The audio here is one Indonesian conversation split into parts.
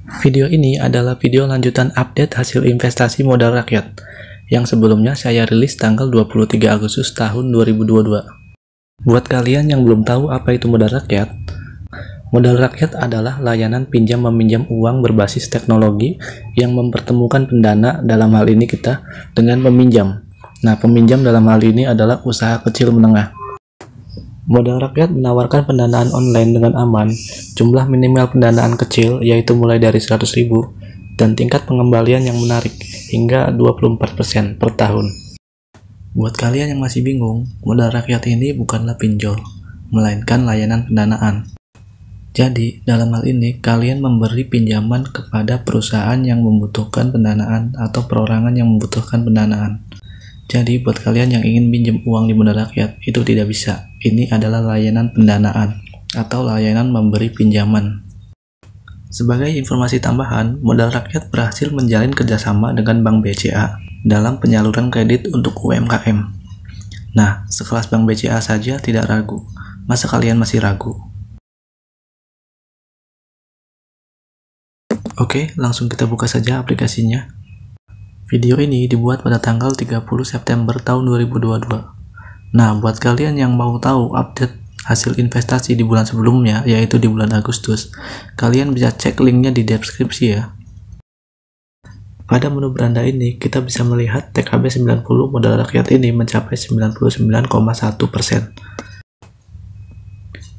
Video ini adalah video lanjutan update hasil investasi modal rakyat yang sebelumnya saya rilis tanggal 23 Agustus tahun 2022. Buat kalian yang belum tahu apa itu modal rakyat adalah layanan pinjam-meminjam uang berbasis teknologi yang mempertemukan pendana, dalam hal ini kita, dengan peminjam. Nah, peminjam dalam hal ini adalah usaha kecil menengah. Modal rakyat menawarkan pendanaan online dengan aman, jumlah minimal pendanaan kecil yaitu mulai dari 100.000 dan tingkat pengembalian yang menarik hingga 24% per tahun. Buat kalian yang masih bingung, modal rakyat ini bukanlah pinjol, melainkan layanan pendanaan. Jadi, dalam hal ini kalian memberi pinjaman kepada perusahaan yang membutuhkan pendanaan atau perorangan yang membutuhkan pendanaan. Jadi, buat kalian yang ingin pinjam uang di modal rakyat, itu tidak bisa. Ini adalah layanan pendanaan atau layanan memberi pinjaman. Sebagai informasi tambahan, modal rakyat berhasil menjalin kerjasama dengan Bank BCA dalam penyaluran kredit untuk UMKM. Nah, sekelas Bank BCA saja tidak ragu. Masa kalian masih ragu? Oke, langsung kita buka saja aplikasinya. Video ini dibuat pada tanggal 30 September tahun 2022. Nah, buat kalian yang mau tahu update hasil investasi di bulan sebelumnya, yaitu di bulan Agustus, kalian bisa cek linknya di deskripsi ya. Pada menu beranda ini, kita bisa melihat TKB 90 modal rakyat ini mencapai 99,1%.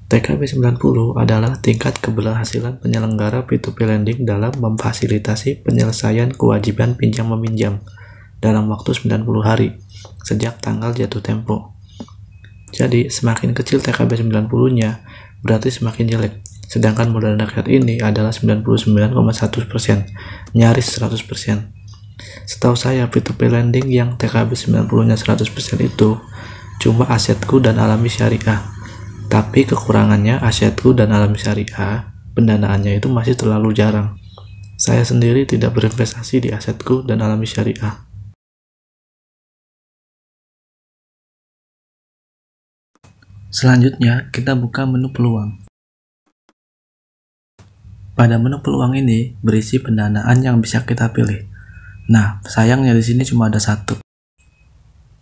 TKB 90 adalah tingkat keberhasilan penyelenggara P2P lending dalam memfasilitasi penyelesaian kewajiban pinjam-meminjam dalam waktu 90 hari sejak tanggal jatuh tempo. Jadi, semakin kecil TKB 90-nya, berarti semakin jelek. Sedangkan modal rakyat ini adalah 99,1%, nyaris 100%. Setahu saya, P2P lending yang TKB 90-nya 100% itu cuma asetku dan alami syariah. Tapi kekurangannya asetku dan alami syariah, pendanaannya itu masih terlalu jarang. Saya sendiri tidak berinvestasi di asetku dan alami syariah. Selanjutnya, kita buka menu peluang. Pada menu peluang ini berisi pendanaan yang bisa kita pilih. Nah, sayangnya di sini cuma ada satu.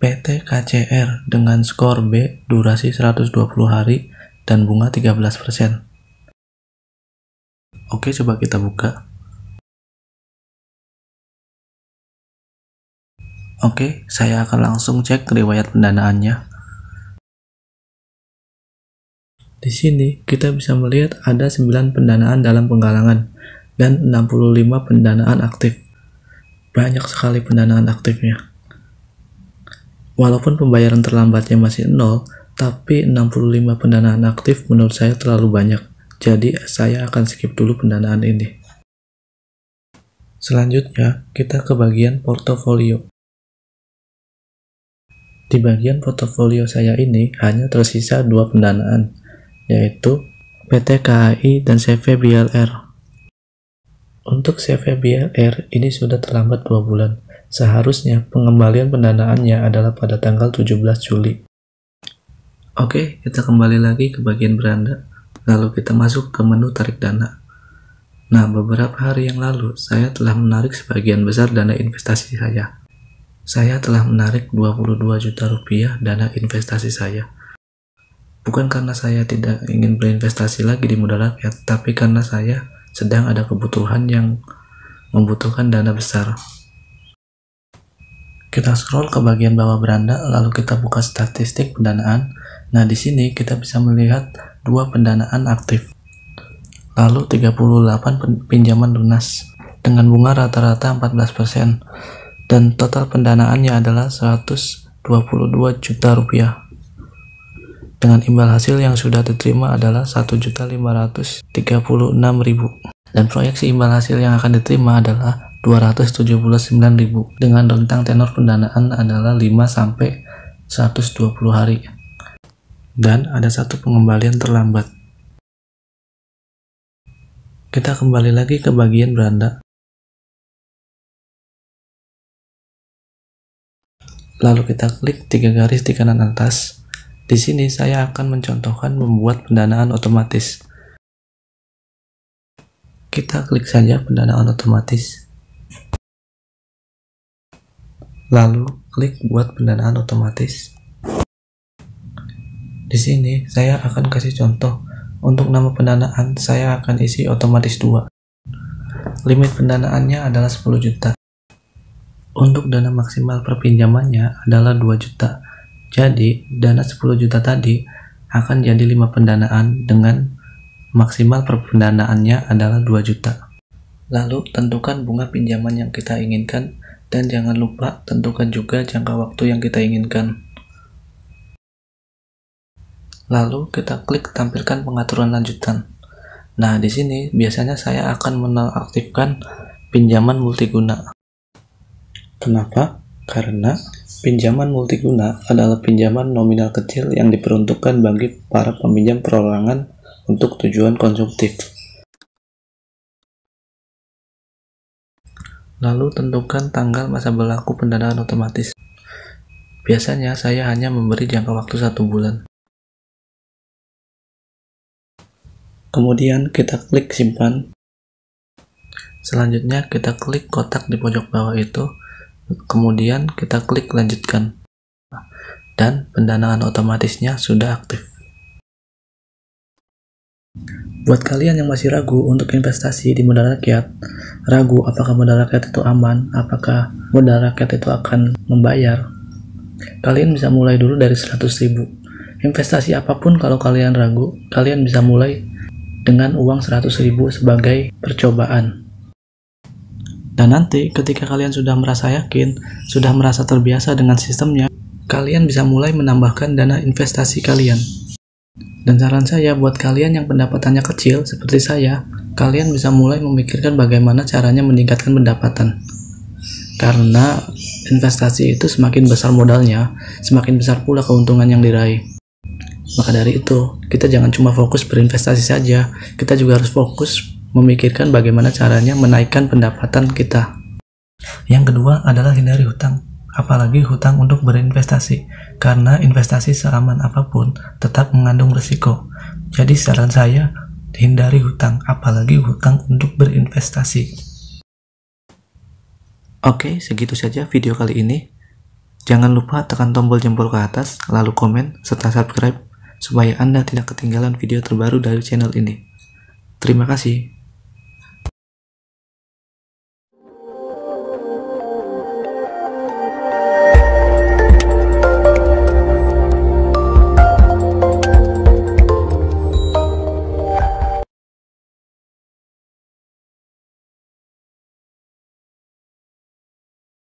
PT KCR dengan skor B, durasi 120 hari, dan bunga 13%. Oke, coba kita buka. Oke, saya akan langsung cek riwayat pendanaannya. Di sini kita bisa melihat ada 9 pendanaan dalam penggalangan dan 65 pendanaan aktif. Banyak sekali pendanaan aktifnya. Walaupun pembayaran terlambatnya masih 0, tapi 65 pendanaan aktif menurut saya terlalu banyak. Jadi saya akan skip dulu pendanaan ini. Selanjutnya, kita ke bagian portofolio. Di bagian portofolio saya ini hanya tersisa 2 pendanaan, yaitu PT KAI dan CV BLR. Untuk CV BLR ini sudah terlambat 2 bulan. Seharusnya pengembalian pendanaannya adalah pada tanggal 17 Juli. Oke, kita kembali lagi ke bagian beranda, lalu kita masuk ke menu tarik dana. Nah, beberapa hari yang lalu, saya telah menarik sebagian besar dana investasi saya. Saya telah menarik 22 juta rupiah dana investasi saya. Bukan karena saya tidak ingin berinvestasi lagi di modal rakyat, tapi karena saya sedang ada kebutuhan yang membutuhkan dana besar. Kita scroll ke bagian bawah beranda, lalu kita buka statistik pendanaan. Nah, di sini kita bisa melihat 2 pendanaan aktif, lalu 38 pinjaman lunas dengan bunga rata-rata 14%, dan total pendanaannya adalah 122 juta rupiah. Dengan imbal hasil yang sudah diterima adalah 1.536.000, dan proyeksi imbal hasil yang akan diterima adalah 279.000 dengan rentang tenor pendanaan adalah 5-120 hari. Dan ada 1 pengembalian terlambat. Kita kembali lagi ke bagian beranda. Lalu kita klik 3 garis di kanan atas. Di sini saya akan mencontohkan membuat pendanaan otomatis. kita klik saja pendanaan otomatis. Lalu klik buat pendanaan otomatis. Di sini saya akan kasih contoh. Untuk nama pendanaan saya akan isi otomatis 2. Limit pendanaannya adalah 10 juta. Untuk dana maksimal perpinjamannya adalah 2 juta. Jadi dana 10 juta tadi akan jadi 5 pendanaan dengan maksimal perpendanaannya adalah 2 juta. Lalu tentukan bunga pinjaman yang kita inginkan dan jangan lupa tentukan juga jangka waktu yang kita inginkan. Lalu kita klik tampilkan pengaturan lanjutan. Nah, di sini biasanya saya akan menonaktifkan pinjaman multiguna. Kenapa? Karena pinjaman multiguna adalah pinjaman nominal kecil yang diperuntukkan bagi para peminjam perorangan untuk tujuan konsumtif. Lalu tentukan tanggal masa berlaku pendanaan otomatis. Biasanya saya hanya memberi jangka waktu 1 bulan. Kemudian kita klik simpan. Selanjutnya kita klik kotak di pojok bawah itu. Kemudian kita klik lanjutkan. Dan pendanaan otomatisnya sudah aktif. Buat kalian yang masih ragu untuk investasi di modal rakyat, ragu apakah modal rakyat itu aman, apakah modal rakyat itu akan membayar, kalian bisa mulai dulu dari 100.000. Investasi apapun kalau kalian ragu, kalian bisa mulai dengan uang 100.000 sebagai percobaan. Dan nanti ketika kalian sudah merasa yakin, sudah merasa terbiasa dengan sistemnya, kalian bisa mulai menambahkan dana investasi kalian. Dan saran saya buat kalian yang pendapatannya kecil seperti saya, kalian bisa mulai memikirkan bagaimana caranya meningkatkan pendapatan. Karena investasi itu semakin besar modalnya, semakin besar pula keuntungan yang diraih. Maka dari itu, kita jangan cuma fokus berinvestasi saja, kita juga harus fokus memikirkan bagaimana caranya menaikkan pendapatan kita. Yang kedua adalah hindari hutang, apalagi hutang untuk berinvestasi, karena investasi seaman apapun tetap mengandung risiko. Jadi saran saya, hindari hutang, apalagi hutang untuk berinvestasi. Oke, segitu saja video kali ini. Jangan lupa tekan tombol jempol ke atas, lalu komen, serta subscribe, supaya Anda tidak ketinggalan video terbaru dari channel ini. Terima kasih.